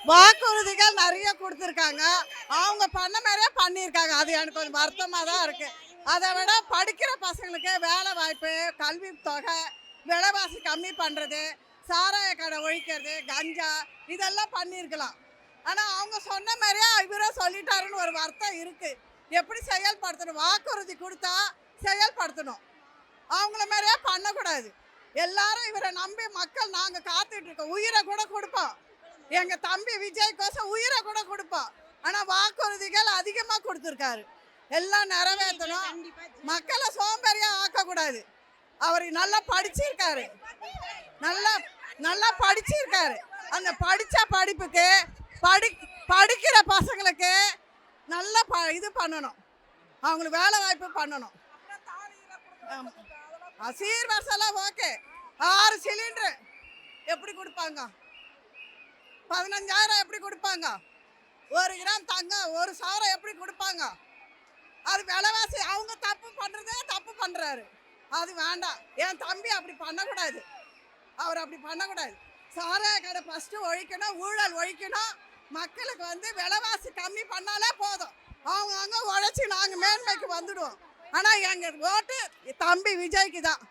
வாக்குறுதிகள் நிறைய கொடுத்துருக்காங்க. அவங்க பண்ண மாதிரியே பண்ணியிருக்காங்க. அது எனக்கு கொஞ்சம் வருத்தமாக தான் இருக்குது. அதை விட படிக்கிற பசங்களுக்கு வேலை வாய்ப்பு, கல்வி தொகை, விலைவாசி கம்மி பண்ணுறது, சாராய கடை ஒழிக்கிறது, கஞ்சா இதெல்லாம் பண்ணியிருக்கலாம். ஆனால் அவங்க சொன்ன மாதிரியே இவரே சொல்லிட்டாருன்னு ஒரு வருத்தம் இருக்குது. எப்படி செயல்படுத்தணும்? வாக்குறுதி கொடுத்தா செயல்படுத்தணும். அவங்கள மாதிரியே பண்ணக்கூடாது. எல்லாரும் இவரை நம்பி மக்கள் நாங்கள் காத்துட்டு இருக்கோம். உயிரை கூட கொடுப்போம். எங்கள் தம்பி விஜய்க்கோசம் உயிரை கூட கொடுப்போம். ஆனால் வாக்குறுதிகள் அதிகமாக கொடுத்துருக்காரு. எல்லாம் நிறைவேற்றணும். மக்களை சோம்பேறியாக ஆக்கக்கூடாது. அவர் நல்லா படிச்சிருக்காரு. நல்லா நல்லா படிச்சிருக்காரு. அந்த படித்த படிப்புக்கு படிக்கிற பசங்களுக்கு நல்ல இது பண்ணணும். அவங்களுக்கு வேலை வாய்ப்பு பண்ணணும். சீர்வரிசெல்லாம் ஓகே. 6 சிலிண்டரு எப்படி கொடுப்பாங்க? 15,000 எப்படி கொடுப்பாங்க? 1 கிராம் தங்கம் 1 சவரம் எப்படி கொடுப்பாங்க? அது விலைவாசி அவங்க தப்பு பண்ணுறதே தப்பு பண்ணுறாரு. அது வேண்டாம். என் தம்பி அப்படி பண்ணக்கூடாது. அவர் அப்படி பண்ணக்கூடாது. சாராய கடை ஃபஸ்ட்டு ஒழிக்கணும். ஊழல் ஒழிக்கணும். மக்களுக்கு விலைவாசி கம்மி பண்ணாலே போதும். அவங்க உழைச்சி நாங்கள் மேன்மைக்கு வந்துடுவோம். ஆனால் எங்கள் ஓட்டு தம்பி விஜய்க்கு தான்.